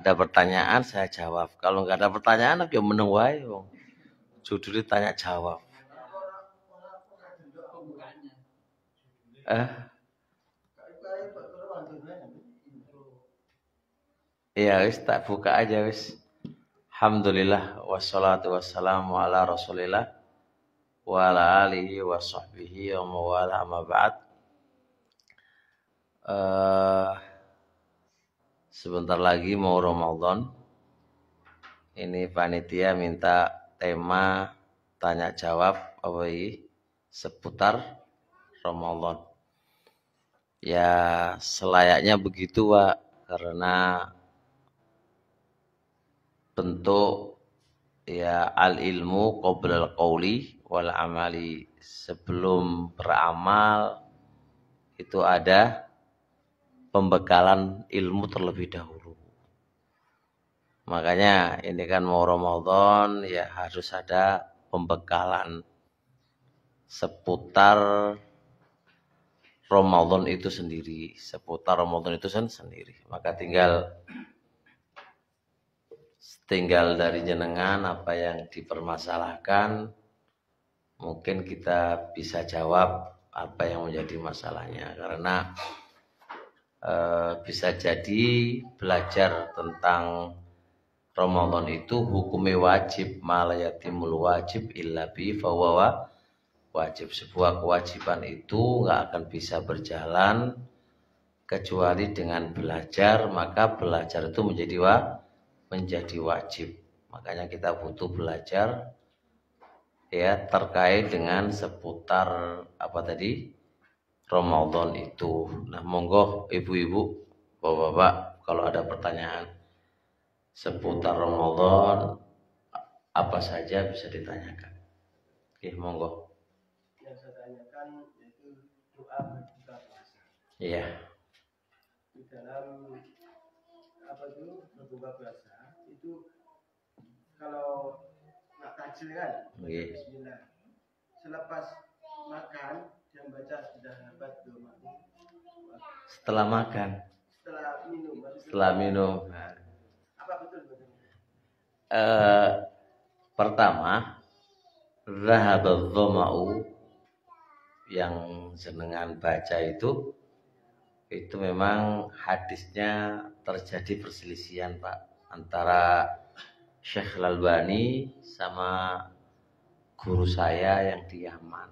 ada pertanyaan saya jawab. Kalau nggak ada pertanyaan, aku meneng wae wong. Judulnya tanya jawab. Ya wis tak buka aja wis. Alhamdulillah wassalatu wassalamu ala Rasulillah wa ala alihi wa sahbihi wa mawala amma ba'd. Sebentar lagi mau Ramadan. Ini panitia minta tema tanya jawab apa ini seputar Ramadan. Ya selayaknya begitu Pak, karena bentuk ya al ilmu qabla al qauli wal amali, sebelum beramal itu ada pembekalan ilmu terlebih dahulu. Makanya ini kan mau Ramadan, ya harus ada pembekalan seputar Ramadan itu sendiri, seputar Ramadan itu sendiri. Maka tinggal dari jenengan apa yang dipermasalahkan, mungkin kita bisa jawab apa yang menjadi masalahnya. Karena bisa jadi belajar tentang Ramadan itu hukumnya wajib, malayatimul wajib illa bi fawawa wajib. Sebuah kewajiban itu nggak akan bisa berjalan kecuali dengan belajar, maka belajar itu menjadi wajib. Makanya kita butuh belajar ya terkait dengan seputar apa tadi Ramadan itu. Nah, monggo ibu-ibu, bapak-bapak, kalau ada pertanyaan seputar Ramadan apa saja bisa ditanyakan. Oke, monggo. Yang saya tanyakan yaitu doa berbuka puasa. Iya. Di dalam apa itu berbuka puasa itu kalau nak takjil kan, Bismillah. Selepas makan dia baca sudah dapat doa. Setelah makan. Setelah minum. Nah. Apa betul? Pertama, zahabadz dhama'u yang jenengan baca itu memang hadisnya terjadi perselisihan Pak antara Syekh Al-Albani sama guru saya yang di Yaman.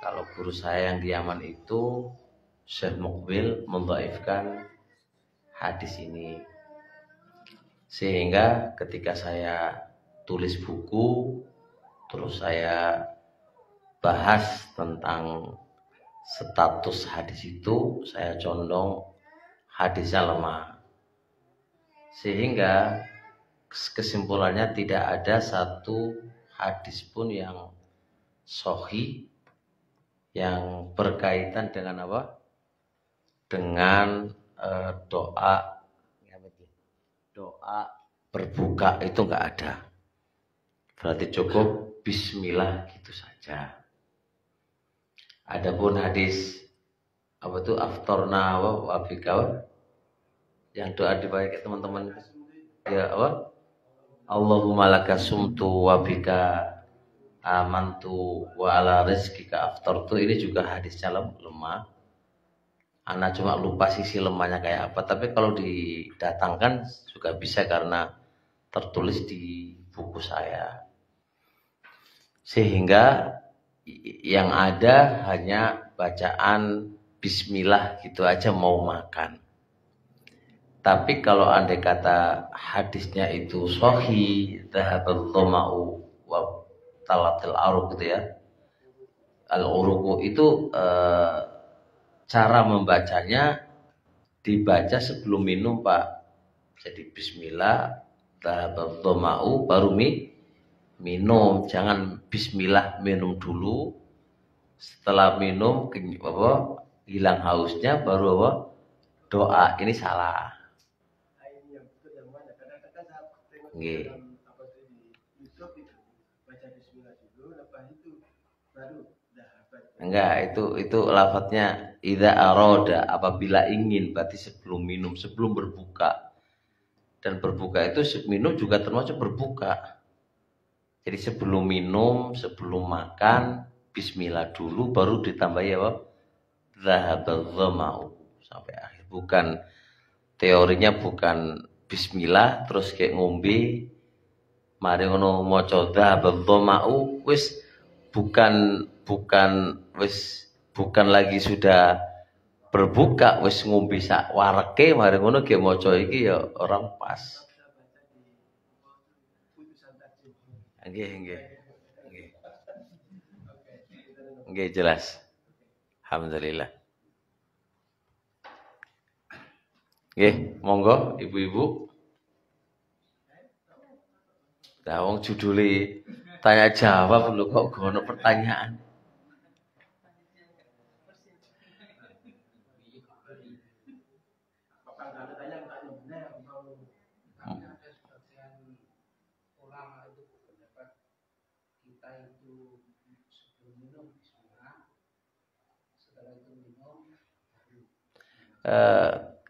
Kalau guru saya yang di Yaman itu Syekh Muqbil mendhaifkan hadis ini. Sehingga ketika saya tulis buku, terus saya bahas tentang status hadis itu, saya condong hadisnya lemah. Sehingga kesimpulannya tidak ada satu hadis pun yang sahih yang berkaitan dengan apa? Dengan doa berbuka itu enggak ada. Berarti cukup bismillah gitu saja. Adapun hadis apa itu aftorna wa bika yang doa dibaca teman-teman ya apa? Allahumma laka sumtu wa bika amantu wa ala rizqika aftartu, ini juga hadisnya lemah. Ana cuma lupa sisi lemahnya kayak apa, tapi kalau didatangkan juga bisa karena tertulis di buku saya. Sehingga yang ada hanya bacaan bismillah gitu aja mau makan. Tapi kalau andai kata hadisnya itu sahih, dhahabadz dhama'u wa talatil aruq gitu ya. Al-uruqu itu cara membacanya dibaca sebelum minum Pak. Jadi bismillah, dhahabadz dhama'u baru minum, jangan bismillah minum dulu. Setelah minum hilang hausnya baru doa. Ini salah. Nggih. Enggak, itu lafadznya idza arada, apabila ingin, berarti sebelum minum, sebelum berbuka. Dan berbuka itu minum juga termasuk berbuka. Jadi sebelum minum, sebelum makan, bismillah dulu baru ditambahi apa? Zahabal dhama'u sampai akhir. Bukan teorinya bukan bismillah terus kayak ngombe mari ngono maca zahabal dhama'u wis bukan lagi sudah berbuka wis ngombe sak wareke mari ngono kayak maca iki ya orang pas. Nggih, nggih. Nggih. Nggih jelas. Alhamdulillah. Nggih, monggo ibu-ibu. Lah wong judule tanya jawab lho kok gono pertanyaan.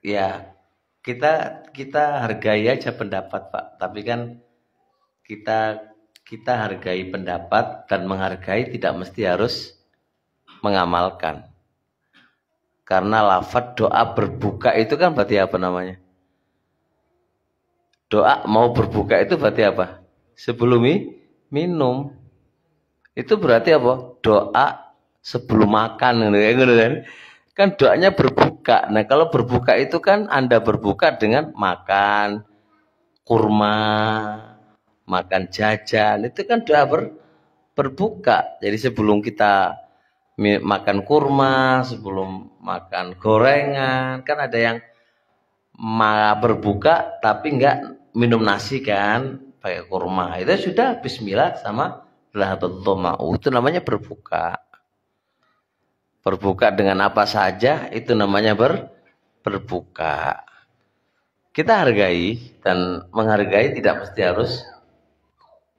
Ya kita hargai aja pendapat Pak, tapi kan kita hargai pendapat dan menghargai tidak mesti harus mengamalkan. Karena lafaz doa berbuka itu kan berarti apa namanya? Doa mau berbuka itu berarti apa? Sebelum minum. Itu berarti apa? Doa sebelum makan gitu kan. Kan doanya berbuka. Nah, kalau berbuka itu kan Anda berbuka dengan makan kurma, makan jajan. Itu kan doa berbuka. Jadi sebelum kita makan kurma, sebelum makan gorengan, kan ada yang berbuka tapi enggak minum nasi kan, pakai kurma. Itu sudah bismillah sama lahabaddoma'u. Itu namanya berbuka. Berbuka dengan apa saja itu namanya berbuka. Kita hargai dan menghargai tidak mesti harus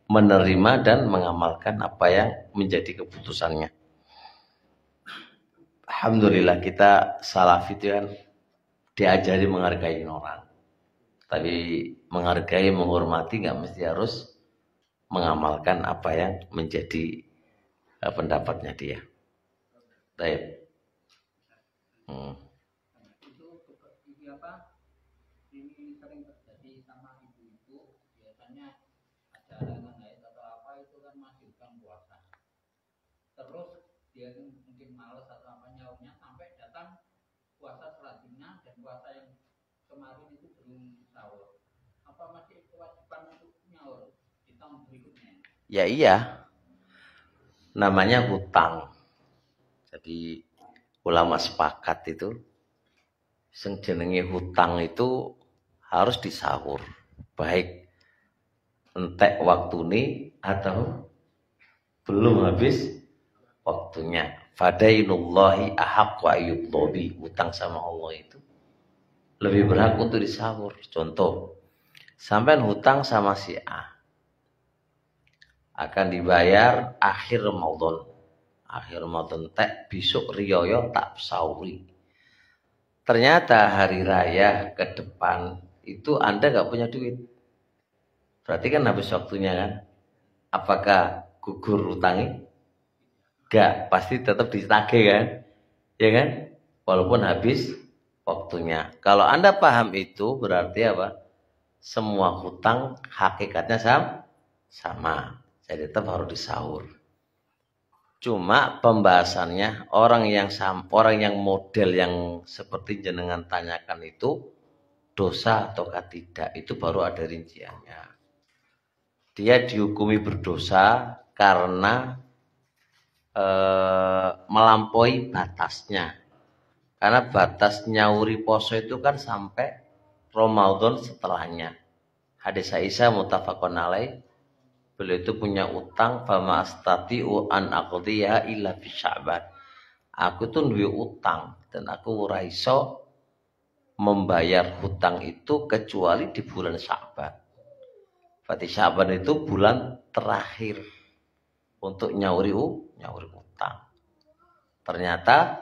menerima dan mengamalkan apa yang menjadi keputusannya. Alhamdulillah kita salaf itu kan diajari menghargai orang. Tapi menghargai, menghormati nggak mesti harus mengamalkan apa yang menjadi pendapatnya dia. Baik. Ini sering terjadi sama ibu-ibu, biasanya ada halangan haid atau apa itu kan masukkan puasa. Terus dia mungkin malas atau apa nyaurnya sampai datang puasa selanjutnya dan puasa yang kemarin itu belum sahur. Apa masih kewajiban untuk nyaur di tahun berikutnya? Ya iya. Namanya hutang. Jadi ulama sepakat itu sing jenenge hutang itu harus disahur. Baik entek waktune atau belum habis waktunya. Fadainullahi ahaq wa ayyudobi. Hutang sama Allah itu lebih berhak untuk disahur. Contoh, sampean hutang sama si A akan dibayar akhir Ramadan. Akhir Ramadan tek besok riyoyo tak sahuri. Ternyata hari raya ke depan itu Anda nggak punya duit. Berarti kan habis waktunya kan? Apakah gugur utangnya? Enggak, pasti tetap ditagih kan? Ya kan? Walaupun habis waktunya. Kalau Anda paham itu berarti apa? Semua hutang hakikatnya sama. Jadi tetap harus disahur. Cuma pembahasannya orang yang model yang seperti jenengan tanyakan itu dosa ataukah tidak itu baru ada rinciannya. Dia dihukumi berdosa karena melampaui batasnya. Karena batas nyauri poso itu kan sampai Ramadan setelahnya. Hadis Aisyah muttafaqun alaih. Beliau itu punya utang fama astati'u an aqdiha illa fi Sya'ban. Aku tuh duwe utang dan aku ora iso membayar hutang itu kecuali di bulan Sya'ban. Berarti Sya'ban itu bulan terakhir untuk nyauri utang. Ternyata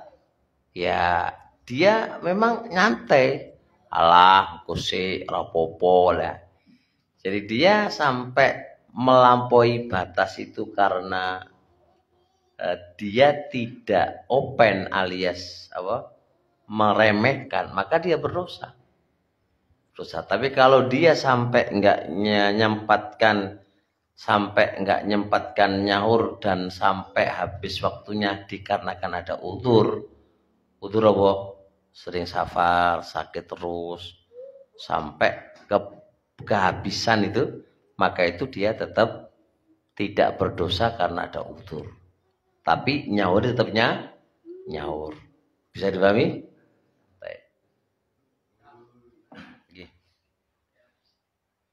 ya dia memang nyantai. alah kusik rapopo lah. Jadi dia sampai melampaui batas itu karena dia tidak open alias apa meremehkan, maka dia berdosa. Tapi kalau dia sampai nggak nyempatkan nyahur dan sampai habis waktunya dikarenakan ada udzur apa? Sering safar, sakit terus sampai kehabisan itu, maka itu dia tetap tidak berdosa karena ada udzur. Tapi nyahur tetapnya nyahur. Bisa dipahami?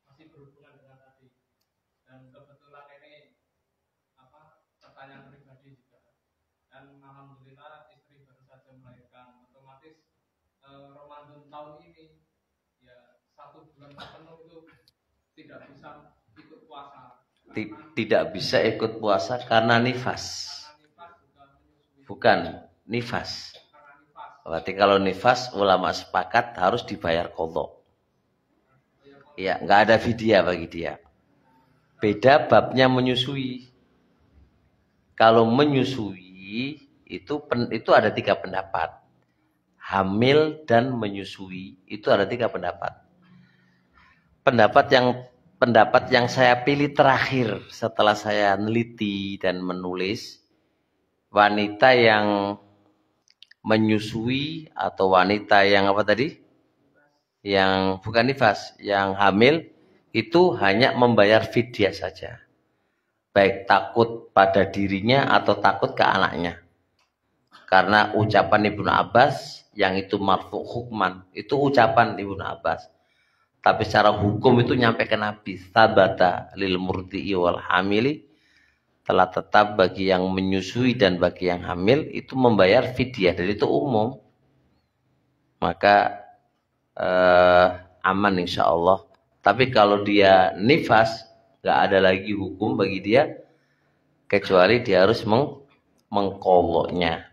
Masih berhubungan dengan tadi, dan kebetulan ini pertanyaan pribadi juga, dan alhamdulillah istri baru saja melahirkan, otomatis Ramadan tahun ini ya 1 bulan penuh itu tidak bisa ikut puasa. Tidak bisa ikut puasa karena nifas. Bukan nifas. Berarti kalau nifas ulama sepakat harus dibayar qadha. Ya, nggak ada fidyah bagi dia. Beda babnya menyusui. Kalau menyusui itu ada 3 pendapat. Hamil dan menyusui itu ada 3 pendapat. Pendapat yang saya pilih terakhir setelah saya neliti dan menulis, wanita yang menyusui atau wanita yang apa tadi? Yang bukan nifas, yang hamil itu hanya membayar fidyah saja. Baik takut pada dirinya atau takut ke anaknya. Karena ucapan Ibnu Abbas yang itu marfu hukman, itu ucapan Ibnu Abbas. Tapi secara hukum itu nyampe ke Nabi. Sabata lil murdi'i wal hamili, telah tetap bagi yang menyusui dan bagi yang hamil itu membayar fidyah, dan itu umum. Maka aman insya Allah. Tapi kalau dia nifas, nggak ada lagi hukum bagi dia kecuali dia harus mengqadhanya.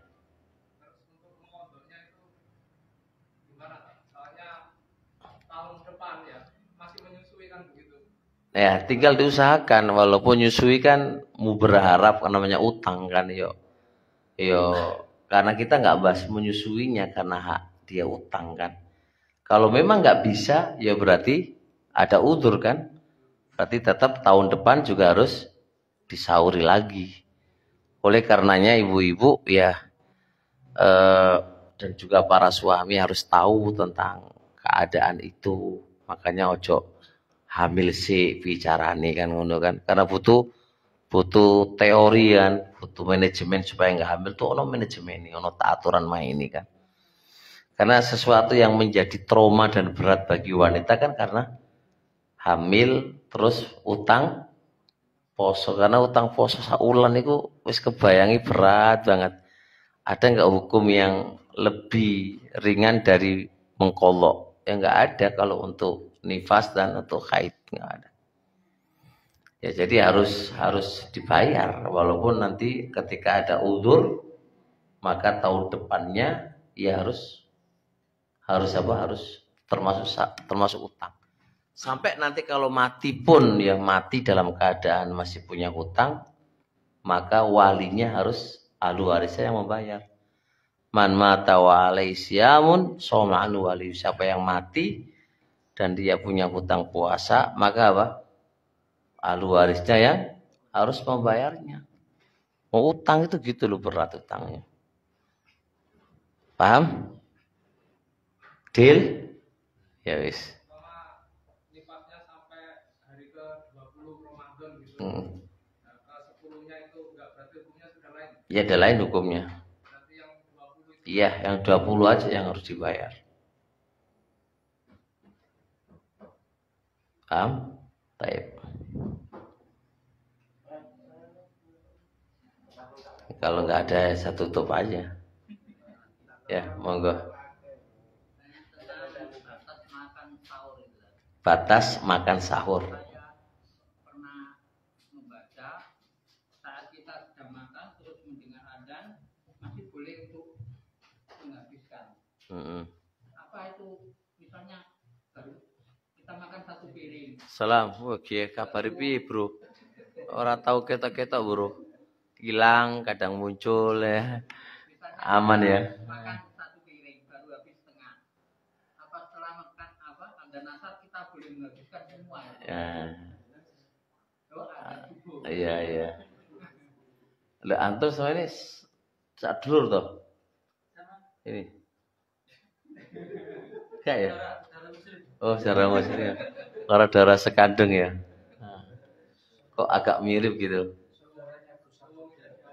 Ya, tinggal diusahakan. Walaupun nyusui kan mau berharap kan namanya utang kan, yo karena kita nggak bahas menyusuinya karena hak dia utang kan. Kalau memang nggak bisa, ya berarti ada udzur kan. Berarti tetap tahun depan juga harus disauri lagi. Oleh karenanya ibu-ibu ya dan juga para suami harus tahu tentang keadaan itu. Makanya ojo hamil sih bicarane kan ngono kan. Karena butuh teori kan, butuh manajemen supaya nggak hamil tuh ono manajemen ini, ono aturan main ini kan. Karena sesuatu yang menjadi trauma dan berat bagi wanita kan karena hamil terus utang poso. Karena utang poso saulan itu wis kebayangi berat banget. Ada nggak hukum yang lebih ringan dari mengkolok? Ya nggak ada kalau untuk nifas dan untuk haid, nggak ada. Ya jadi harus dibayar walaupun nanti ketika ada udzur maka tahun depannya ya harus termasuk utang. Sampai nanti kalau mati pun ya mati dalam keadaan masih punya hutang, maka walinya harus ahli warisnya yang membayar. Man mata wa alaihi siyamun shoma anhu wali. Siapa yang mati dan dia punya hutang puasa, maka apa? Ahli warisnya yang harus membayarnya. Mau utang itu gitu loh, berat utangnya. Paham? Deal? Ya wis. Nifasnya sampai hari ke-20 Ramadan gitu. Nah, ke-10-nya itu enggak, berarti hukumnya sudah lain. Ya ada lain hukumnya. Berarti yang 20 itu. Iya, yang 20 aja yang harus dibayar. Paham? Baik. Kalau nggak ada saya tutup aja. Ya, monggo. Batas makan sahur. Saya pernah membaca saat kita sedang makan terus mendengar adzan masih boleh untuk menghabiskan. Apa itu? Misalnya makan satu piring. Salam. Wah, kiye kabar piye, Bro? Ora tahu ketok-ketok, Bro. Hilang, kadang muncul ya. Misalnya Aman ya. makan satu piring baru habis setengah. Apa setelah makan adzan asar kita boleh menghabiskan semua? Ya. Oh, adzan subuh. Iya, iya. Lah antum sama ini sak dulur toh? Ini. Enggak ya? Oh, secara muslim ya. Karena darah sekandung ya. Kok agak mirip gitu.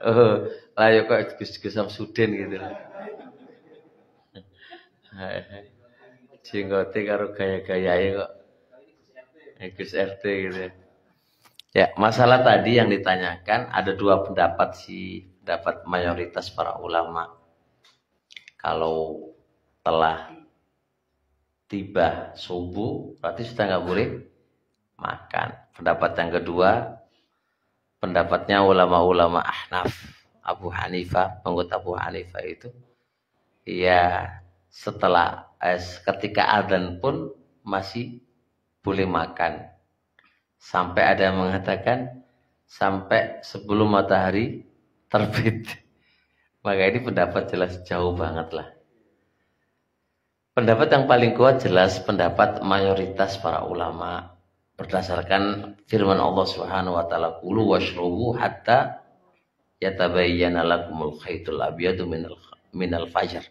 Oh, lah ya kok Gus Samsudin gitu. Jenggote karo gaya-gayae kok. Gus RT gitu. Ya, masalah tadi yang ditanyakan ada dua pendapat sih, pendapat mayoritas para ulama. Kalau telah tiba subuh, berarti sudah nggak boleh makan. Pendapat yang kedua, pendapatnya ulama-ulama Ahnaf, Abu Hanifah, pengikut Abu Hanifah itu, ya setelah ketika adzan pun masih boleh makan. Sampai ada yang mengatakan sampai sebelum matahari terbit. Maka ini pendapat jelas jauh banget lah. Pendapat yang paling kuat jelas pendapat mayoritas para ulama berdasarkan firman Allah Subhanahu wa taala, "Kulu washrubu hatta yatabayyana lakumul khaitul abyadu minal fajr."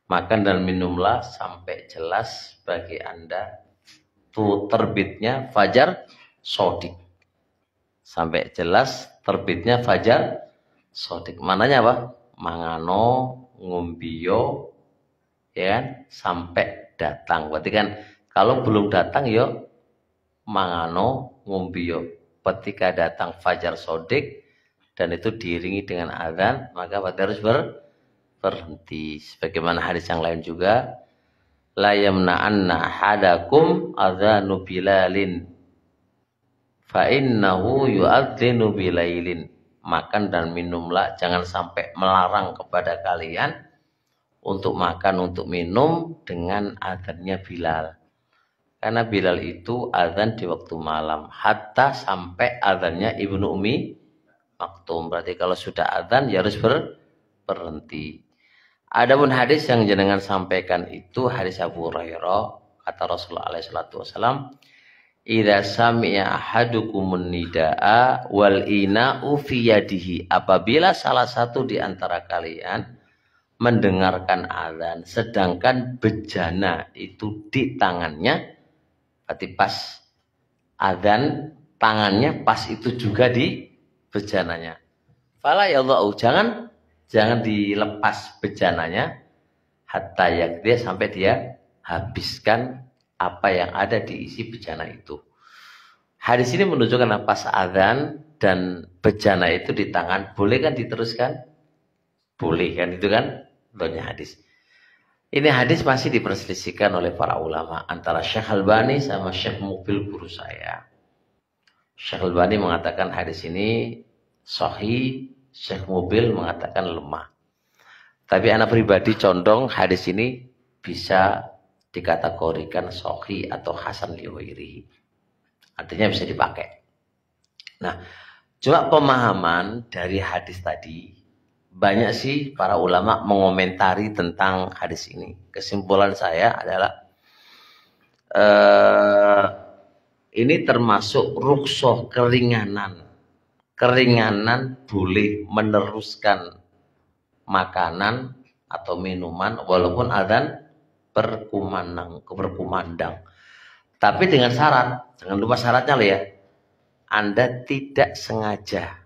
Makan dan minumlah sampai jelas bagi Anda tuh terbitnya fajar sodik. Sampai jelas terbitnya fajar sodik. Mananya apa? Mangano, ngumbiyo, ya kan? Sampai datang. Berarti kan kalau belum datang yo mangano, ngumbiyo. Ketika datang fajar sodik dan itu diiringi dengan adzan, maka berarti harus berhenti. Sebagaimana hadis yang lain juga, la yamna'anna hadakum adzanu bilalin fa innahu yu'adzinu bilailin. Makan dan minumlah, jangan sampai melarang kepada kalian untuk makan, untuk minum dengan adzannya Bilal. Karena Bilal itu adzan di waktu malam, hatta sampai adzannya Ibnu Ummi Maktum. Berarti kalau sudah adzan ya harus berhenti. Adapun hadis yang jenengan sampaikan itu hadis Abu Hurairah, kata Rasulullah alaihi salatu wasallam, "Idza sami'a ahadukumun nidaa wal ina'u fi yadihi." Apabila salah satu di antara kalian mendengarkan azan sedangkan bejana itu di tangannya, berarti pas azan tangannya pas itu juga di bejananya. Fala yadha'u, jangan dilepas bejananya hatta yakdia, sampai dia habiskan apa yang ada di isi bejana itu. Hadis ini menunjukkan pas azan dan bejana itu di tangan, boleh kan diteruskan? Boleh kan, itu kan doanya hadis. Ini hadis masih diperselisihkan oleh para ulama antara Syekh Albani sama Syekh Mubil guru saya. Syekh Albani mengatakan hadis ini sahih, Syekh Mubil mengatakan lemah. Tapi anak pribadi condong hadis ini bisa dikategorikan sahih atau hasan li ghairihi. Artinya bisa dipakai. Nah, cuma pemahaman dari hadis tadi, banyak sih para ulama mengomentari tentang hadis ini. Kesimpulan saya adalah ini termasuk rukhsah, keringanan. Keringanan boleh meneruskan makanan atau minuman walaupun adzan berkumandang. Tapi dengan syarat, jangan lupa syaratnya loh ya. Anda tidak sengaja.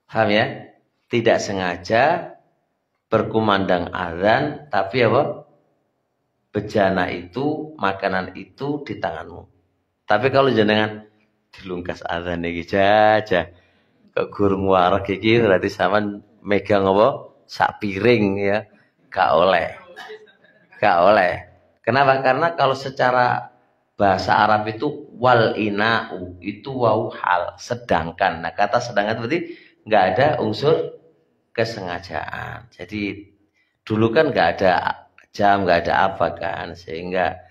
Paham ya? Tidak sengaja berkumandang azan, tapi apa? Bejana itu, makanan itu di tanganmu. Tapi kalau jenengan dilungkas azan iki jaja, kok gurung warak iki berarti sampean megang apa? Sak piring ya. Gak oleh. Kenapa? Karena kalau secara bahasa Arab itu wal ina'u itu wawu hal, sedangkan. Nah, kata sedangkan berarti nggak ada unsur kesengajaan. Jadi dulu kan nggak ada jam, nggak ada apa kan, sehingga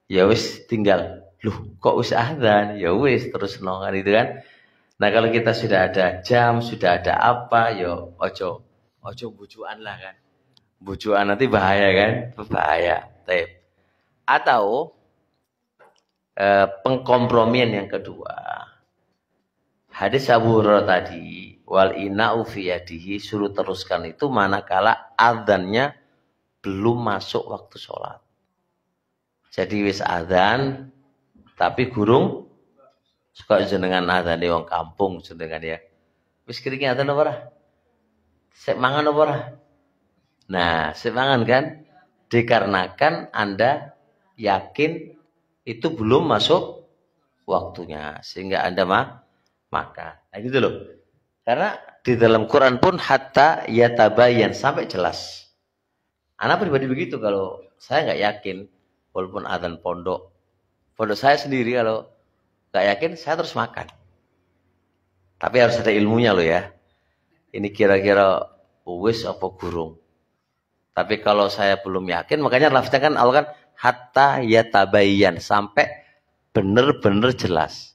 ya wis tinggal, loh kok wis adzan, ya wis terus kan itu kan. Nah kalau kita sudah ada jam, sudah ada apa, ya ojo bujuan lah kan. Bujuan nanti bahaya kan, bahaya. Atau pengkompromian yang kedua. Hadis Abu Hurairah tadi, wal ina'u fi yadihi, suruh teruskan itu manakala adzannya belum masuk waktu sholat. Jadi wis adzan tapi gurung suka jenengan adzan di wong kampung jenengan ya. Wis kiringi adzan apa ora? Sek mangan apa ora? Nah, sek mangan kan dikarenakan Anda yakin itu belum masuk waktunya sehingga Anda makan. Nah gitu loh. Karena di dalam Quran pun hatta yatabayyan sampai jelas. Anak pribadi begitu kalau saya nggak yakin walaupun adzan pondok saya sendiri kalau nggak yakin saya terus makan. Tapi harus ada ilmunya loh ya. Ini kira-kira wis apa gurung. Tapi kalau saya belum yakin makanya lafaznya kan Allah kan hatta yatabayyan sampai benar-benar jelas.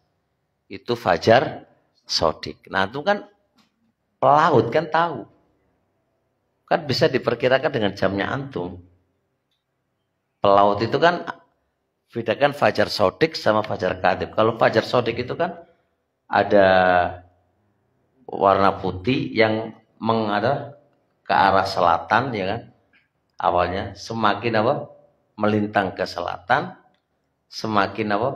Itu fajar sodik. Nah itu kan pelaut kan tahu. Kan bisa diperkirakan dengan jamnya antum. Pelaut itu kan bedakan fajar sodik sama fajar kadhib. Kalau fajar sodik itu kan ada warna putih yang mengarah ke arah selatan ya kan. Awalnya semakin apa? Melintang ke selatan, semakin apa?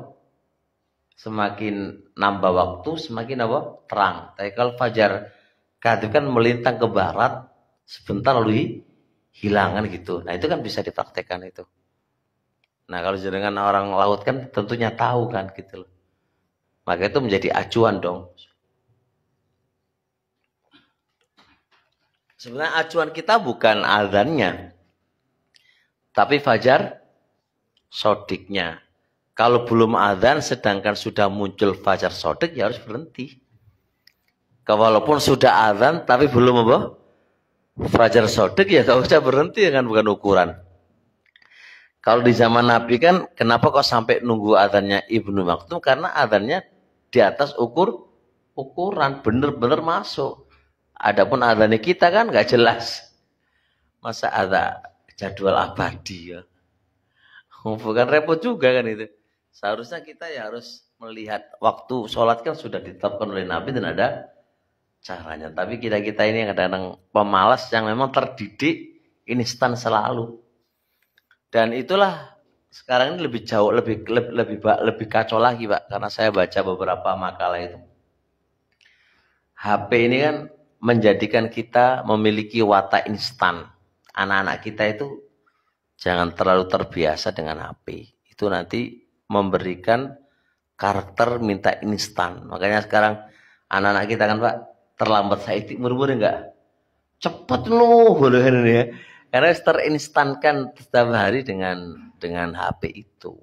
Semakin nambah waktu, semakin apa? Terang. Tapi kalau fajar kadhib kan melintang ke barat, sebentar lalu hilangan gitu. Nah itu kan bisa dipraktekkan itu. Nah kalau jenengan orang laut kan tentunya tahu kan gitu loh. Maka itu menjadi acuan dong. Sebenarnya acuan kita bukan adzannya, tapi fajar sodiknya. Kalau belum adzan sedangkan sudah muncul fajar sodik ya harus berhenti. Walaupun sudah adzan tapi belum apa? Fajar sodik ya gak usah berhenti ya kan bukan ukuran. Kalau di zaman Nabi kan kenapa kok sampai nunggu adzannya Ibnu Maktum? Karena adzannya di atas ukuran bener-bener masuk. Adapun adzannya kita kan gak jelas. Masa ada jadwal abadi ya. Bukan repot juga kan itu. Seharusnya kita ya harus melihat waktu sholat kan sudah ditetapkan oleh Nabi dan ada caranya. Tapi kita ini kadang-kadang pemalas yang memang terdidik instan selalu. Dan itulah sekarang ini lebih jauh, lebih kacau lagi Pak. Karena saya baca beberapa makalah itu. HP ini kan menjadikan kita memiliki watak instan. Anak-anak kita itu jangan terlalu terbiasa dengan HP. Itu nanti memberikan karakter minta instan. Makanya sekarang anak-anak kita kan Pak terlambat saya murmur enggak? Cepet loh boleh ini ya. Karena terinstankan setiap hari dengan HP itu.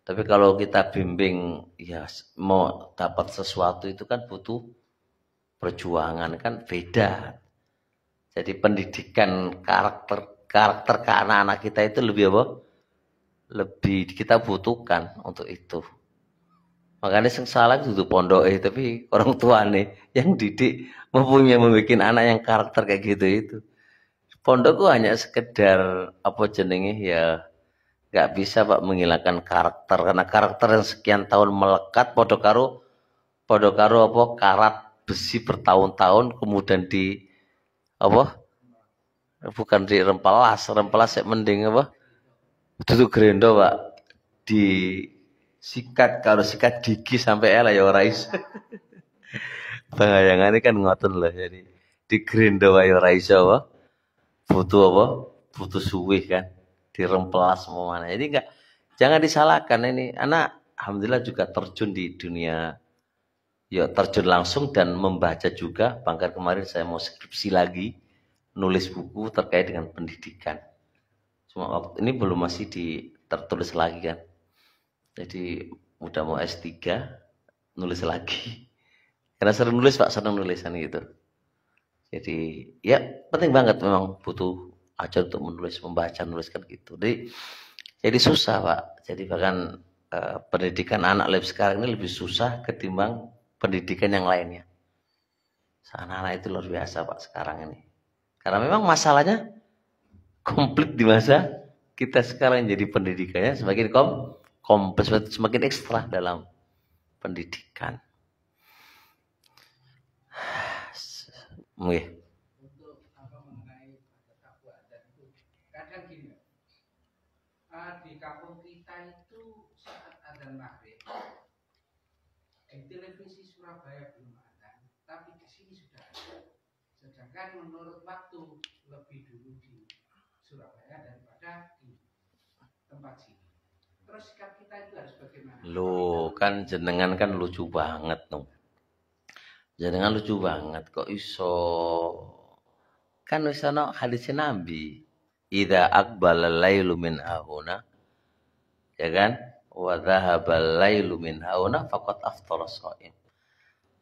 Tapi kalau kita bimbing ya mau dapat sesuatu itu kan butuh perjuangan kan beda. Jadi pendidikan karakter ke anak-anak kita itu lebih apa? Lebih kita butuhkan untuk itu. Makanya yang salah itu pondok tapi orang tua nih yang didik membuat anak yang karakter kayak gitu itu. Pondokku hanya sekedar apa jenenge ya nggak bisa Pak menghilangkan karakter karena karakter yang sekian tahun melekat podo karo apa karat besi bertahun-tahun kemudian di apa bukan di rempelas yang mending apa itu grendo Pak di sikat kalau sikat gigi sampai lah ya ora iso. Bayangannya kan ngoten lah jadi di grendo wae ora iso apa butuh apa butuh suwih kan dirempelas semuanya. Jadi jangan disalahkan ini anak alhamdulillah juga terjun di dunia ya terjun langsung dan membaca juga. Bahkan kemarin saya mau skripsi lagi nulis buku terkait dengan pendidikan. Cuma waktu ini belum masih tertulis lagi kan. Jadi udah mau S3 nulis lagi. Karena sering nulis Pak, senang nulisan gitu. Jadi ya penting banget memang butuh ajar untuk menulis, membaca, menuliskan gitu. Jadi Jadi susah, Pak. Jadi bahkan pendidikan anak lab sekarang ini lebih susah ketimbang pendidikan yang lainnya. Anak-anak itu luar biasa, Pak, sekarang ini. Karena memang masalahnya komplit di masa kita sekarang, jadi pendidikannya semakin kompleks, semakin ekstra dalam pendidikan. Untuk mengenai takwa dan itu kadang gini, di kampung kita itu saat adzan maghrib, televisi Surabaya belum ada, tapi di sini sudah ada. Sedangkan menurut waktu lebih dulu di Surabaya daripada di tempat sini. Terus sikap kita itu harus bagaimana? Loh, kan jenengan kan lucu banget dong. Jenengan lucu banget kok iso. Kan wis ana hadis Nabi. Idza aqbala lailu min hauna. Ya kan? Wa dhahabal lailu min hauna faqad aftara shaim.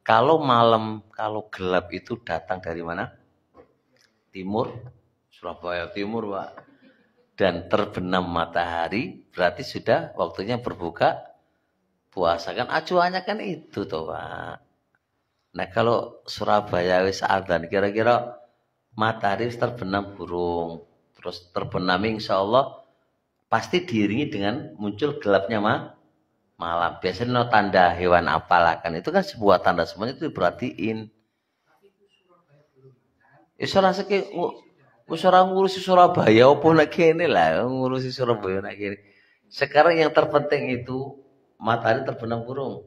Kalau malam, kalau gelap itu datang dari mana? Timur, Surabaya Timur, Pak. Dan terbenam matahari, berarti sudah waktunya berbuka puasa. Kan acuannya kan itu toh, Pak. Nah, kalau Surabaya wis adzan, kira-kira matahari terbenam burung, terus terbenam insyaallah pasti diiringi dengan muncul gelapnya malam. Biasanya no tanda hewan apalah kan, itu kan sebuah tanda, semuanya itu diperhatiin. Ora seki wis ora ngurusi Surabaya opo nek kene lah, ngurusi Surabaya nek kene. Sekarang yang terpenting itu matahari terbenam burung.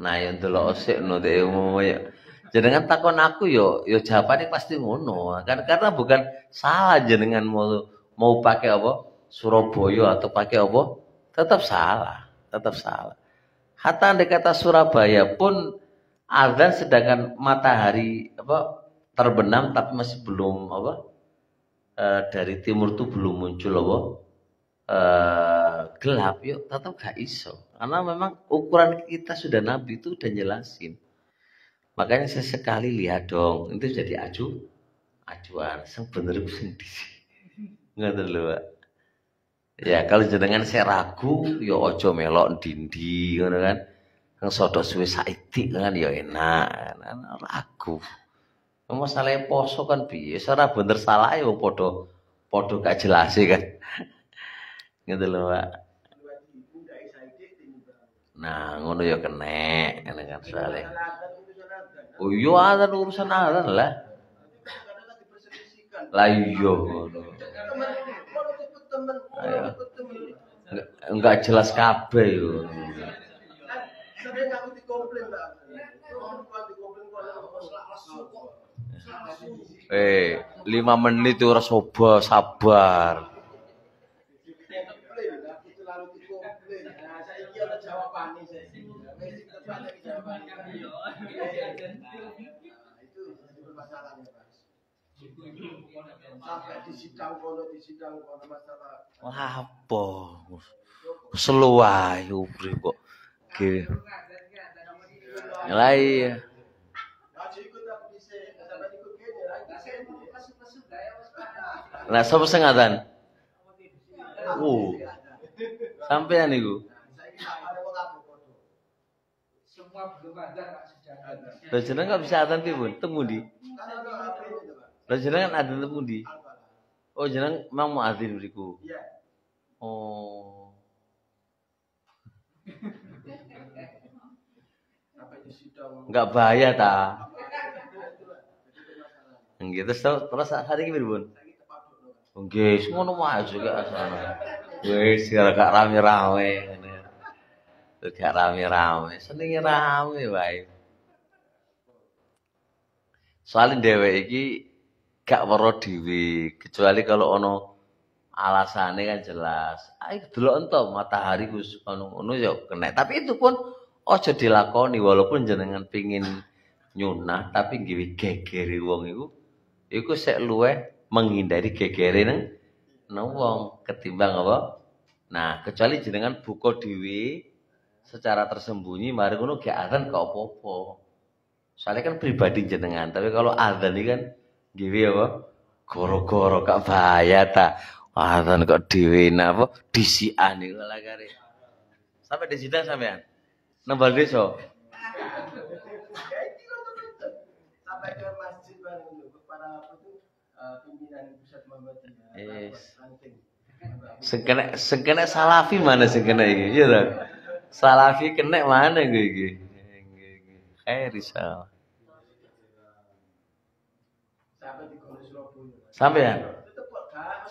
Nah, yang delok sik no dek ya. Jenengan takon aku yo jawabane pasti ngono. Kan karena bukan salah jenengan mau pakai apa? Surabaya atau pakai apa? Tetap salah, tetap salah. Hatta andai kata Surabaya pun azan sedangkan matahari apa terbenam tapi masih belum apa? Dari timur tuh belum muncul apa? Gelap yuk tetap gak iso. Karena memang ukuran kita sudah Nabi itu udah jelasin. Makanya sesekali lihat dong, itu jadi acuan. Sang bener sendiri. Ngoten lho, Pak. Ya kalau jenengan saya ragu, ya ojo melok dindi ngono kan. Kang sodok suwe saiki kan ya enak. Kan ragu. Masalah poso kan piye? Ora bener salah ya padha gak jelas kan. Gitu lho, Pak. Nah, ngono ya kenek, ngene kan soalnya. Oh iya, ada urusan azan lah. Lah iya ngono. Enggak jelas kabeh yo. Eh, 5 menit ora sabar. Sampai di sidang kono masalah. Wah, apa? Seluai ubri kok. Ge. Lah iya. Lah sapa sing ngadzan? Sampean niku. Semua belum ada Pak sudah. Lah jenengan enggak bisa adzan piye, Bun? Teng pundi? Lah jenengan adzan teng pundi? Oh, jenengan memang mau adzan mriku. Iya. Oh. Enggak bahaya ta? Nggih, terus hari iki pripun? Nggih, ngono wae juga asana. Wis gak rame-rame ngene. Gak rame-rame, senenge rame wae. Soalnya dhewek iki gak weruh dhewe, kecuali kalau ono alasane kan jelas. Ayo delok ento matahari Gus ngono ya kena. Tapi itu pun aja dilakoni walaupun jenengan pengin nyunah tapi ngiwi gegere wong iku sik luweh menghindari gegere nang wong ketimbang apa? Nah, kecuali jenengan buka dhewe secara tersembunyi mari ngono gak adzan gak apa-apa. Soalnya kan pribadi jenengan, tapi kalau adzan iki kan ngiwi apa? Goro-goro gak bahaya ta. Watan kok dhewe napa disian niku lagare. Sampai di sidang sampean. Nembal desa. Sampai ke masjid bareng dulu para apa tuh pimpinan pusat Muhammadiyah. Yes. Sing kena salafi mana sing kena iki? Iya ta? Salafi kena mana gue iki? Risau. Sampai di Gunung Surabaya. Sampean. Tetep kok gak.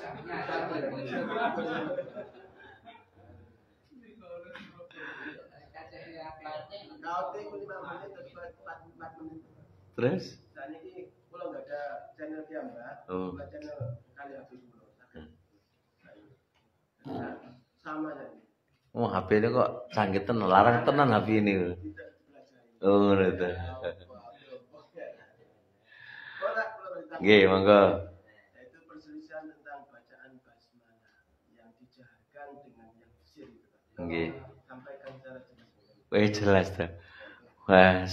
Kau teh 5 menit atau 4 menit. Terus? Dan ini kalau nggak ada channel gambar, bukan channel kali habis dulu. Sama saja. Oh, HP ini kok canggih tenan, larang tenan HP ini. Tidak dipelajari. Oh, ngono ta. Nggih, monggo. Yaitu perselisihan tentang bacaan basmalah yang dijaharkan dengan yang syirik. Nggih. Sampaikan secara jelas. Wah, jelas tuh. Wah,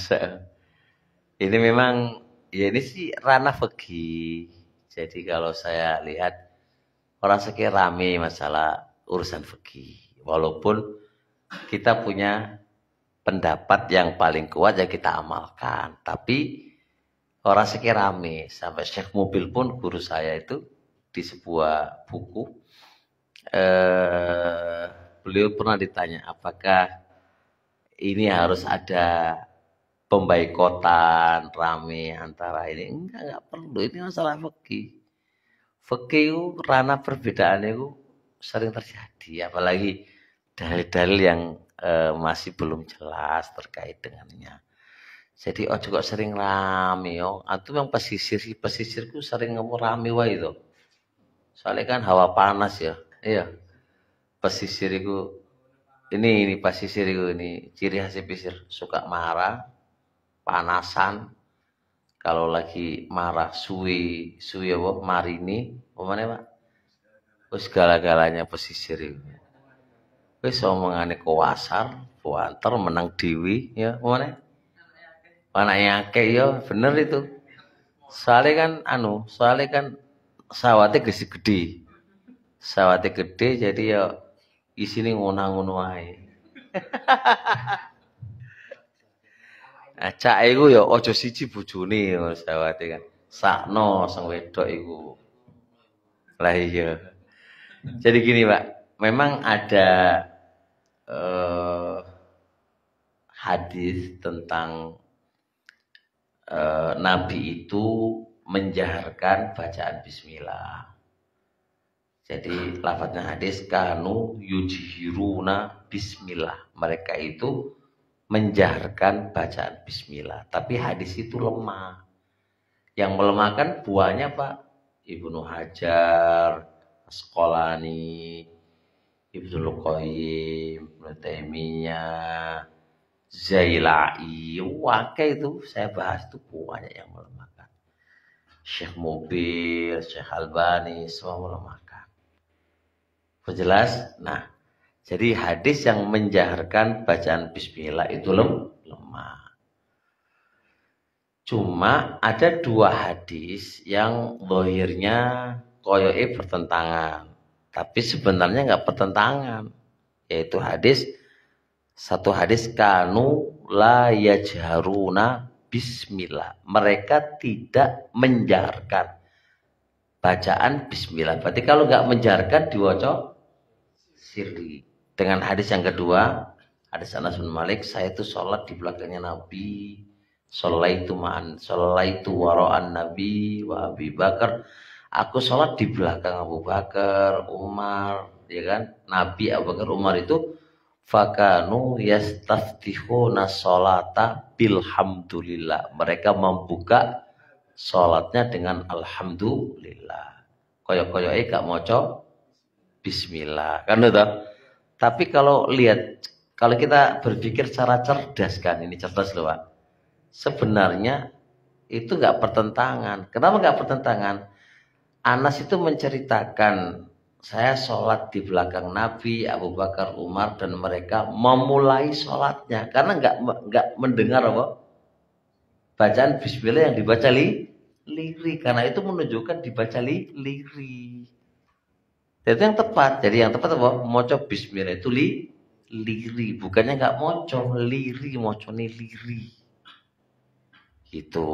ini memang ya ini sih ranah fikih. Jadi kalau saya lihat orang sekian rame masalah urusan fikih. Walaupun kita punya pendapat yang paling kuat ya kita amalkan. Tapi orang sekian rame. Sampai Syekh Mobil pun guru saya itu di sebuah buku. Beliau pernah ditanya apakah ini harus ada pembaikotan rame antara ini. Enggak perlu. Ini masalah fikih. Fikih itu ranah perbedaan itu sering terjadi. Apalagi dalil-dalil yang masih belum jelas terkait dengannya. Jadi ojo kok sering rame yo. Antum yang pesisirku sering rame wae itu. Soalnya kan hawa panas ya. Iya. Pesisir itu ini pesisir itu ini ciri khas pesisir suka marah, panasan. Kalau lagi marah suwi apa marini, pemane Pak? Wis segala-galanya pesisir itu. Wis omongane kuasar, buanter menang dewi ya, pemane? Anaknya akeh ya, bener itu. Soalnya kan sawate gede. Sawate gede jadi ya isine ngono-ngono wae. Acak iku ya aja siji bojone sawate kan. Sakno sing wedok iku. Lah iya. Jadi gini, Pak. Memang ada hadis tentang Nabi itu menjaharkan bacaan bismillah. Jadi lafadznya hadis kanu yujhiruna bismillah. Mereka itu menjaharkan bacaan bismillah. Tapi hadis itu lemah. Yang melemahkan buahnya Pak Ibnu Hajar, Asqalani, Ibnu Qayyim, Ibnu Taimiyah, Zailai, wakai itu saya bahas itu banyak yang melemahkan. Syekh Mobil, Syekh Albani semua melemahkan. Jelas? Nah, jadi hadis yang menjaharkan bacaan bismillah itu lemah. Cuma ada dua hadis yang zahirnya koyoke bertentangan. Tapi sebenarnya enggak bertentangan. Yaitu satu hadis kanu la yajharuna bismillah. Mereka tidak menjaharkan bacaan bismillah. Berarti kalau enggak menjaharkan diwaca sirri. Dengan hadis yang kedua, hadis Anas bin Malik, saya itu sholat di belakangnya Nabi, sholaitu wara'an Nabi wa Abi Bakar. Aku sholat di belakang Abu Bakar, Umar, ya kan? Nabi, Abu Bakar, Umar itu fakanu yastaftihuna sholata bilhamdulillah. Mereka membuka sholatnya dengan alhamdulillah. Koyok-koyoknya gak moco bismillah. Kan itu? Tapi kalau kita berpikir secara cerdas kan, ini cerdas loh Pak. Sebenarnya itu gak pertentangan. Kenapa gak pertentangan? Anas itu menceritakan saya sholat di belakang Nabi, Abu Bakar, Umar dan mereka memulai sholatnya karena nggak mendengar apa bacaan Bismillah yang dibaca liri karena itu menunjukkan dibaca liri. Itu yang tepat. Jadi yang tepat apa? Moco bismillah itu liri, bukannya nggak moco, liri, moco nih liri. Gitu.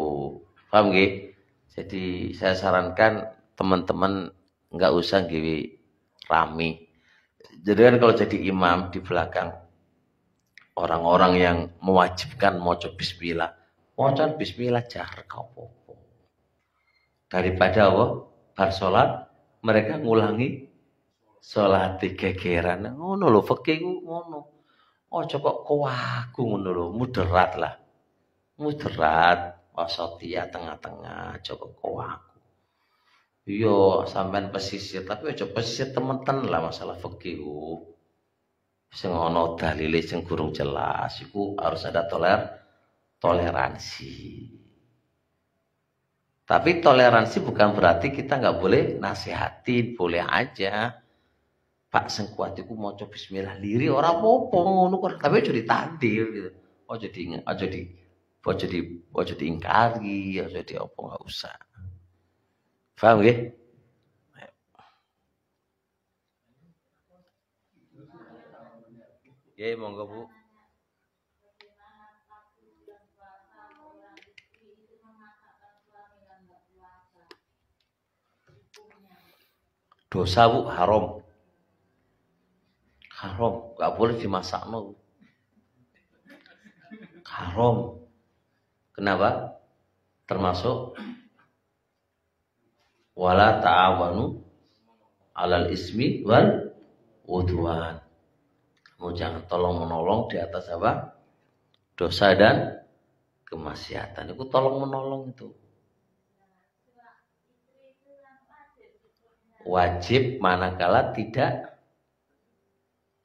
Paham nggih? Jadi saya sarankan teman-teman nggak usah giwi rame. Jadi kan kalau jadi imam di belakang orang-orang yang mewajibkan moco bismillah, moco bismillah jahar apa-apa. Daripada apa? Bar salat mereka ngulangi salat gegeran. Ngono lho fikih ku ngono. Aja kok kuwaku ngono lho, mudarat lah. Mudarat, wasatia tengah-tengah, aja kok kuwaku. Iya, sampean pesisir, tapi aja pesisir temen-temen lah masalah fikih ku. Sing ana dalile sing kurang jelas iku harus ada toleransi. Tapi toleransi bukan berarti kita nggak boleh nasihatin, boleh aja. Pak sengkuat iku maca bismillah liri ora apa-apa ngono kok, tapi aja ditandil gitu. Aja diingkari, aja di apa nggak usah. Paham nggih? Ya, monggo Bu. Dosa Bu, haram. Haram, gak boleh dimasak no. Haram. Kenapa? Termasuk wala ta'awanu 'alal ismi wal udwan. Kamu jangan tolong menolong di atas apa? Dosa dan kemaksiatan. Itu tolong menolong itu. Wajib manakala tidak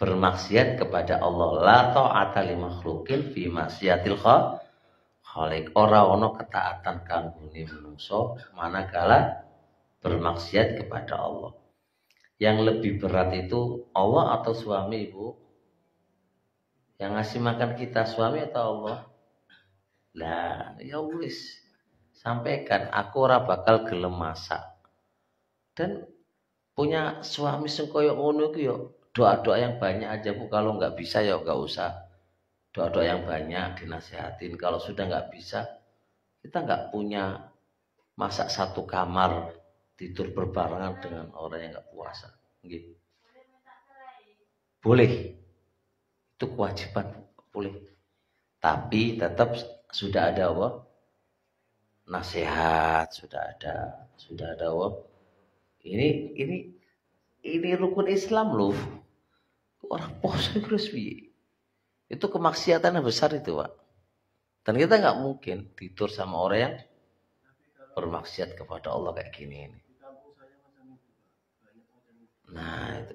bermaksiat kepada Allah. La ta'ata li makhluqin fi maksiatil khaliq. Ora ono ketaatan kanggone manungsa manakala bermaksiat kepada Allah. Yang lebih berat itu Allah atau suami, Ibu? Yang ngasih makan kita suami atau Allah? Lah, ya wis. Sampaikan aku ora bakal gelem masak. Dan punya suami sing koyo ngono iku ya doa-doa yang banyak aja Bu. Kalau nggak bisa ya nggak usah doa-doa yang banyak, dinasihatin. Kalau sudah nggak bisa, kita nggak punya masak satu kamar tidur berbarengan dengan orang yang nggak puasa. Gitu. Boleh, itu kewajiban boleh. Tapi tetap sudah ada apa? Nasihat, sudah ada apa? Ini rukun Islam loh. Orang poso terus piye? Itu kemaksiatan yang besar itu, Pak. Dan kita nggak mungkin tidur sama orang yang bermaksiat kepada Allah kayak gini ini. Nah, itu.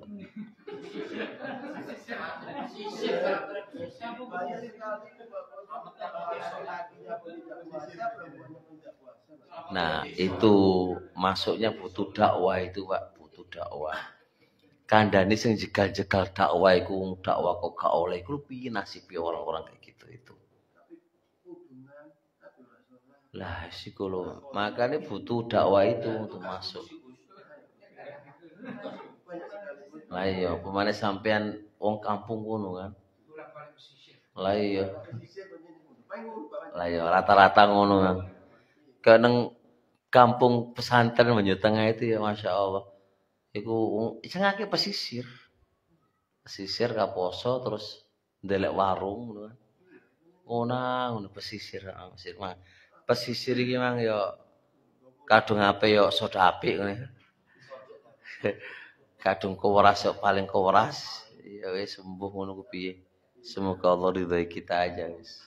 Nah, itu masuknya butuh dakwah itu, Pak, butuh dakwah. Kandhane sing jegal-jegal dakwah iku dakwah kok gak oleh iku piye nasibe orang-orang kayak gitu itu. Lah, siku lho, makanya butuh dakwah itu untuk masuk. Lah iya, pemane sampean wong kampung ngono kan. Lah iya. Lah iya, rata-rata ngono kan. Ke neng kampung pesantren Banyu Tengah itu ya Masya Allah. Iku sing akeh pesisir. Pesisir kaposo terus ndelek warung ngono kan. Ngono pesisir, pesisir mah. Pesisir iki mang ya kadung ape ya soda apik ngene. Kadung keweras paling keweras ya wis sembuh ngono ku piye. Semoga Allah ridhoi kita aja wis.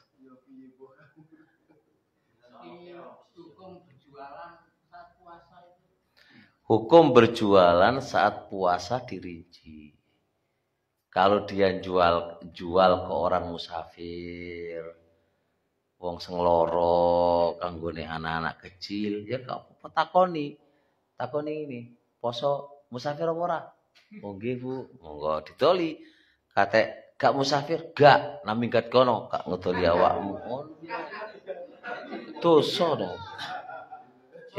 Hukum berjualan saat puasa dirinci. Kalau dia jual ke orang musafir, wong sing lara, kanggone anak-anak kecil, ya gak apa-apa takoni. Takoni ini, poso musafir apa ora? Oh nggih Bu, monggo didoli. Kate gak musafir, gak namingkat kono, gak ngedoli awakmu. Oh. Dosa dong.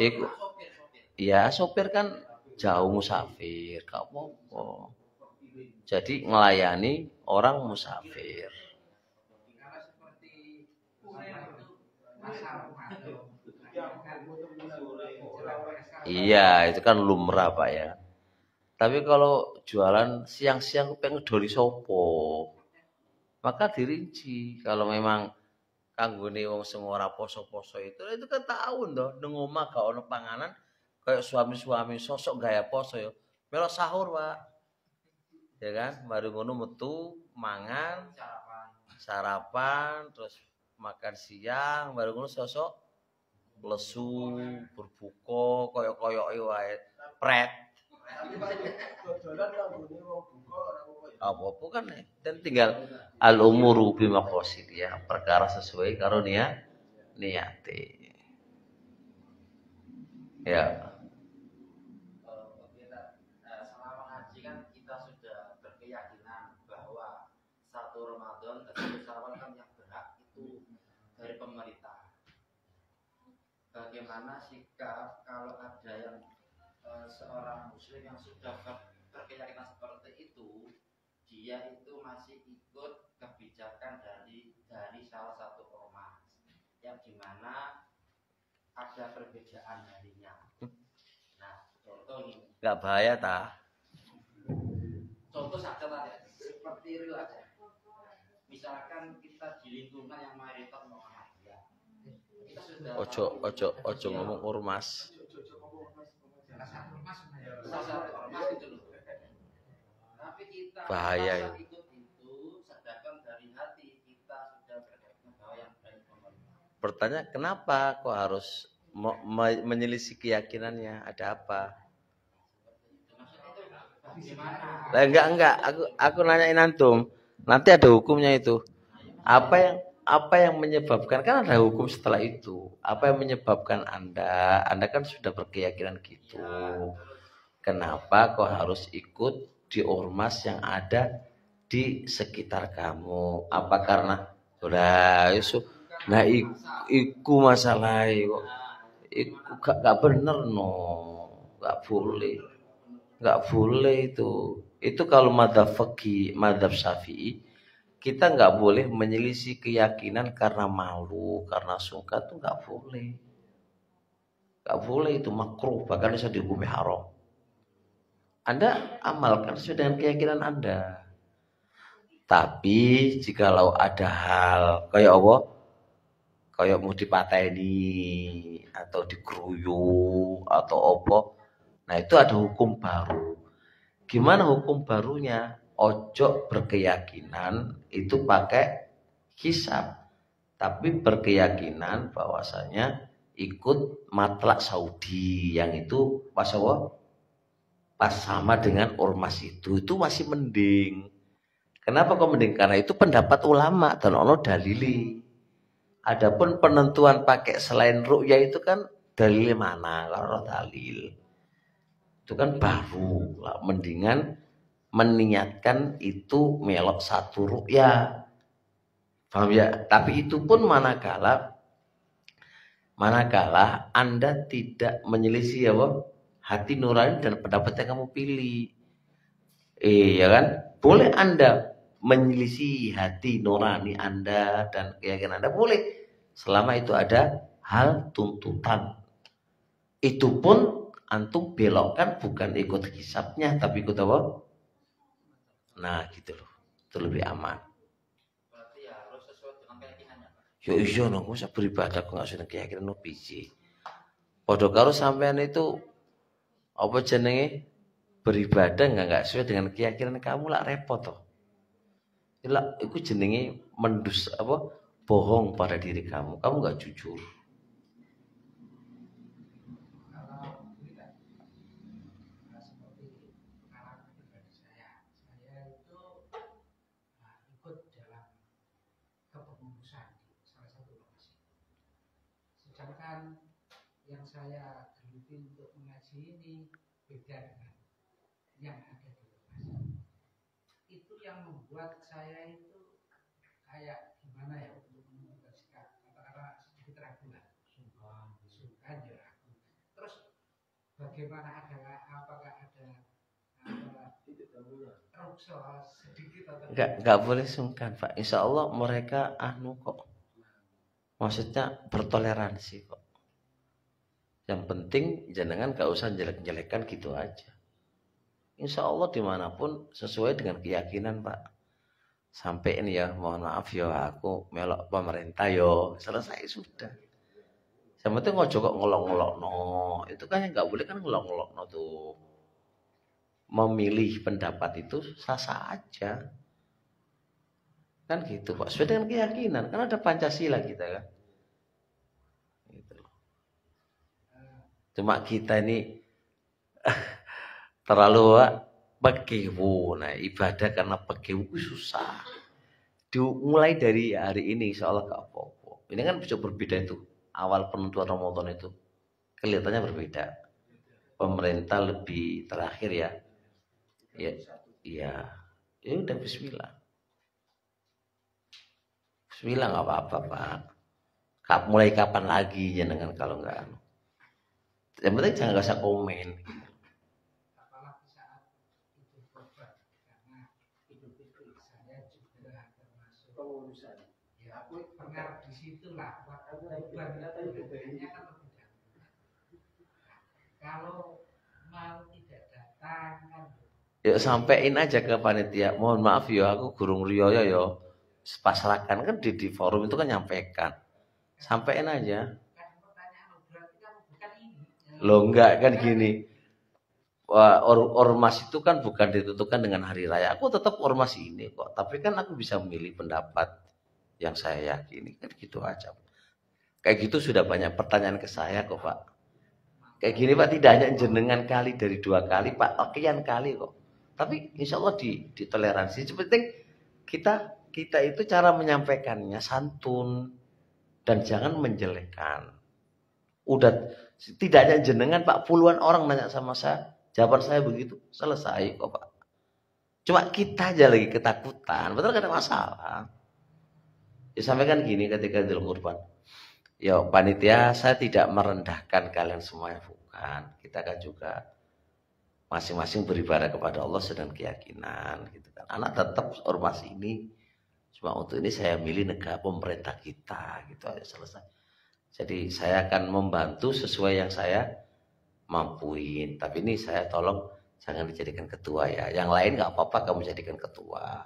Iku ya sopir kan jauh musafir, gak apa-apa. Jadi melayani orang musafir. Karena seperti kurir itu pasar Ramadan. Iya, itu kan lumrah Pak ya. Tapi kalau jualan siang-siang pengen doli sopo, maka dirinci. Kalau memang kanggone wong sing ora poso-poso itu kan tahun toh, nang omah gak ono panganan, kayak suami-suami sosok gaya poso ya. Melok sahur, Pak. Ya kan, baru ngono metu mangan, sarapan, terus makan siang, baru ngono sosok lesu, berbuka, koyok-koyoke wae. Pret. Dodolan kanggone wong buka ora apa-apa ya. Apa-apa kan dan tinggal al umuru bima qasid ya, perkara sesuai karo niate. Ya. Selama ngaji kan kita sudah berkeyakinan bahwa satu Ramadan dan satu Syawal kan yang berhak itu dari pemerintah. Bagaimana sikap kalau ada yang seorang muslim yang sudah berkeyakinan seperti itu, dia itu masih ikut kebijakan dari salah satu ormas yang dimana ada perbedaan harinya. Nah, contoh ini. Enggak bahaya ta? Contoh saja tadi seperti real aja. Misalkan kita di lingkungan yang mayoritas Muhammadiyah, kita sudah Ojo ngomong ormas. salah satu ormas itu loh. Tapi kita Bahaya ya. ikut itu, sedangkan dari hati kita sudah berkeyakinan bahwa yang dari pemerintah. Pertanyaan kenapa kok harus menyelisih keyakinannya? Ada apa? Bagaimana? Lah enggak, aku nanyain antum. Nanti ada hukumnya itu. Apa yang menyebabkan kan ada hukum setelah itu. Apa yang menyebabkan Anda kan sudah berkeyakinan gitu. Kenapa kok harus ikut di ormas yang ada di sekitar kamu? Apa karena udah isu nah iku masalah kok. Iku gak bener no. Gak boleh itu. Itu kalau madzhab fikih, madzhab Syafi'i, kita nggak boleh menyelisih keyakinan karena malu, karena sungkan tuh nggak boleh. Nggak boleh, itu makruh, bahkan bisa dihukumi haram. Anda amalkan sesuai dengan keyakinan Anda. Tapi jikalau ada hal kayak apa? Kayak mau dipateni atau dikeruyu atau apa? Nah itu ada hukum baru. Gimana hukum barunya? Ojo berkeyakinan itu pakai hisab, tapi berkeyakinan bahwasanya ikut matlak Saudi yang itu pas sama dengan ormas itu masih mending. Kenapa kok mending? Karena itu pendapat ulama dan ono dalili. Adapun penentuan pakai selain ru'ya itu kan dalilnya mana? Kalau dalil itu kan baru lah, mendingan meniatkan itu melok satu ru'ya. Paham ya? Tapi itu pun manakala Anda tidak menyelisih apa? Hati nurani dan pendapat yang kamu pilih. Ya kan? Boleh Anda menyelisih hati nurani Anda dan keyakinan Anda, boleh. Selama itu ada hal tuntutan. Itu pun antum belokkan bukan ikut hisabnya, tapi ikut apa? Nah gitu loh. Itu lebih aman. Berarti harus sesuai dengan keyakinannya, Pak. Ya iya no, aku bisa beribadah kok gak sudah keyakinan no biji. Padha karo sampean itu apa jenenge beribadah enggak sesuai dengan keyakinan kamu lah repot toh. Lah itu jenenge mendus apa bohong pada diri kamu. Kamu enggak jujur. Kalau tidak seperti pengalaman pribadi saya itu ikut dalam kepengurusan di salah satu lokasi. Sedangkan yang saya geluti untuk mengaji ini beda dengan yang ada di lokasi. Itu yang membuat saya itu kayak gimana ya untuk menentukan sikap, katakanlah sedikit ragu lah, sungkan ya ragu. Terus bagaimana apakah ada rukso sedikit atau Enggak boleh sungkan, Pak. Insya Allah mereka kok. Maksudnya bertoleransi kok. Yang penting jenengan gak usah jelek-jelekan gitu aja. Insya Allah dimanapun sesuai dengan keyakinan, Pak. Sampai ini ya, mohon maaf ya, aku melok pemerintah yo, selesai sudah. Yang penting ngojo kok ngelok-ngelok no. Itu kan yang nggak boleh kan ngelok-ngelok no tuh. Memilih pendapat itu sah-sah aja. Kan gitu Pak. Sesuai dengan keyakinan. Kan ada Pancasila kita kan. Gitu. Cuma kita ini terlalu pekewu. Nah ibadah karena pekewu susah. Dimulai dari hari ini insya Allah gak apa-apa. Ini kan bisa berbeda itu. Awal penentuan Ramadan itu kelihatannya berbeda. Pemerintah lebih terakhir ya. Ya, iya. Ya udah bismillah. Bismillah nggak apa-apa Pak. Mulai kapan lagi jenengan kalau nggak? Yang penting jangan nggak usah komen. apalagi saat itu korban karena Idul Fitri saya juga termasuk pengurusan. ya aku pernah di situ lah waktu korban itu bedanya kan lebih dahulu. Kalau mau tidak datang kan Yuk sampein aja ke panitia. Mohon maaf ya aku gurung riyo yo. Pasrahkan kan di forum itu kan nyampaikan. Sampein aja. kan pertanyaan berarti kan bukan ini. Loh enggak kan gini. Wah, ormas itu kan bukan ditentukan dengan hari raya. Aku tetap ormas ini kok. Tapi kan aku bisa memilih pendapat yang saya yakini. Kan gitu aja. Kayak gitu sudah banyak pertanyaan ke saya kok Pak. Kayak gini Pak tidak hanya jenengan kali dari 2 kali Pak. Sekian kali kok. Tapi insya Allah ditoleransi. Sepenting kita itu cara menyampaikannya santun. Dan jangan menjelekkan. Udah tidak hanya jenengan Pak. Puluhan orang nanya sama saya. Jawaban saya begitu, selesai kok Pak. Cuma kita aja lagi ketakutan, betul gak ada masalah. Ya sampaikan gini ketika Idul Kurban. Ya panitia saya tidak merendahkan kalian semuanya, bukan. Kita kan juga masing-masing beribadah kepada Allah sedang keyakinan. Gitu kan. Anak tetap ormas ini, cuma untuk ini saya milih negara pemerintah kita, gitu aja selesai. Jadi saya akan membantu sesuai yang saya mampuin, tapi ini saya tolong jangan dijadikan ketua ya. Yang lain nggak apa-apa kamu jadikan ketua,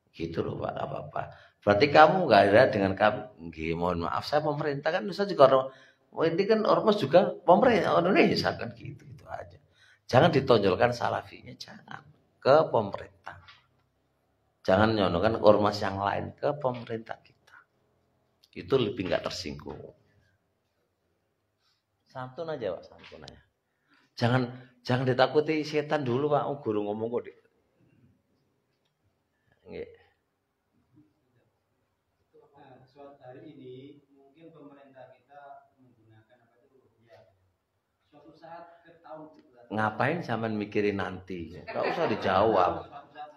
gitu loh Pak, nggak apa-apa. Berarti kamu nggak ada dengan kami. Nggih, mohon maaf saya pemerintah kan, saya juga orang ini kan ormas juga pemerintah Indonesia kan gitu aja. Jangan ditonjolkan salafinya, jangan ke pemerintah. Jangan nyonongkan ormas yang lain ke pemerintah kita. Itu lebih nggak tersinggung. Santun aja Pak, santun aja. Jangan ditakuti setan dulu Pak. Oh, guru ngomong kok. Nggih. Nah, suatu hari ini mungkin pemerintah kita menggunakan apa itu rupiah. Suatu saat ke tahun Ngapain sampean mikirin nanti? Enggak usah dijawab.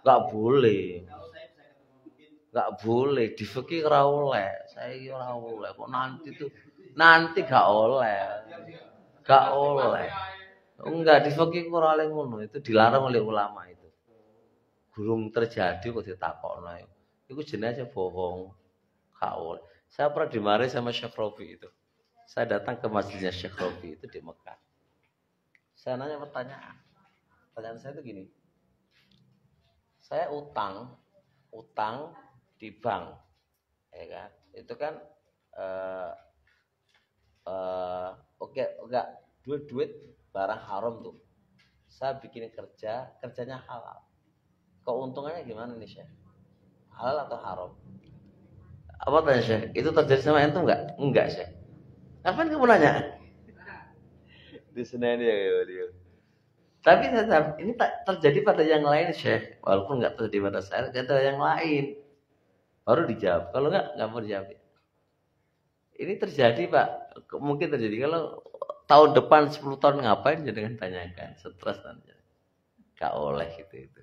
Enggak boleh. kalau saya bisa ketemu mungkin Enggak boleh. Di fikih ora oleh. Saya ora oleh. Kok nanti tuh nanti gak oleh. Gak oleh. Enggak, di fikih ora oleh ngono. Itu dilarang oleh ulama itu. Gurung terjadi kok ditakokno. Iku jenenge bohong. Gak oleh. Saya pernah dimarahi sama Syekh Rofi itu. Saya datang ke masjidnya Syekh Rofi itu di Mekah. Saya nanya pertanyaan. Pertanyaan saya itu gini. Saya utang di bank, ya kan? Itu kan oke, enggak duit barang haram tuh. Saya bikin kerjanya halal. Keuntungannya gimana nih Syekh? Halal atau haram? Apa tanya Syekh? Itu terjadi sama antum enggak? Enggak Syekh. Kapan kamu nanya? Di Senin ya dia. Tapi tetap ini tak terjadi pada yang lain Syekh. Walaupun enggak terjadi pada saya, ada yang lain. Baru dijawab. Kalau enggak mau dijawab. Ini terjadi Pak. Mungkin terjadi kalau tahun depan 10 tahun ngapain jangan tanyakan. Stres nanti. Enggak oleh gitu.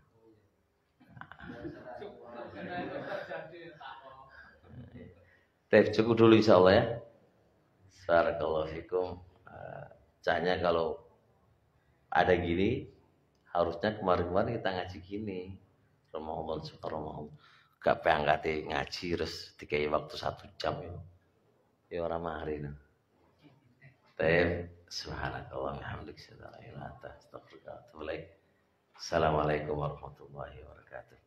Baik, cukup dulu insyaallah ya. Barakallahu fikum. Cahnya kalau ada gini, harusnya kemarin-kemarin kita ngaji gini. Ramadan suka Ramadan. Gak pengen ngaji terus dikai waktu 1 jam ya. Ya orang mahari. Subhanakallah walhamdulillah la ilaha illa anta astaghfiruka wa atubu ilaik. Assalamualaikum warahmatullahi wabarakatuh.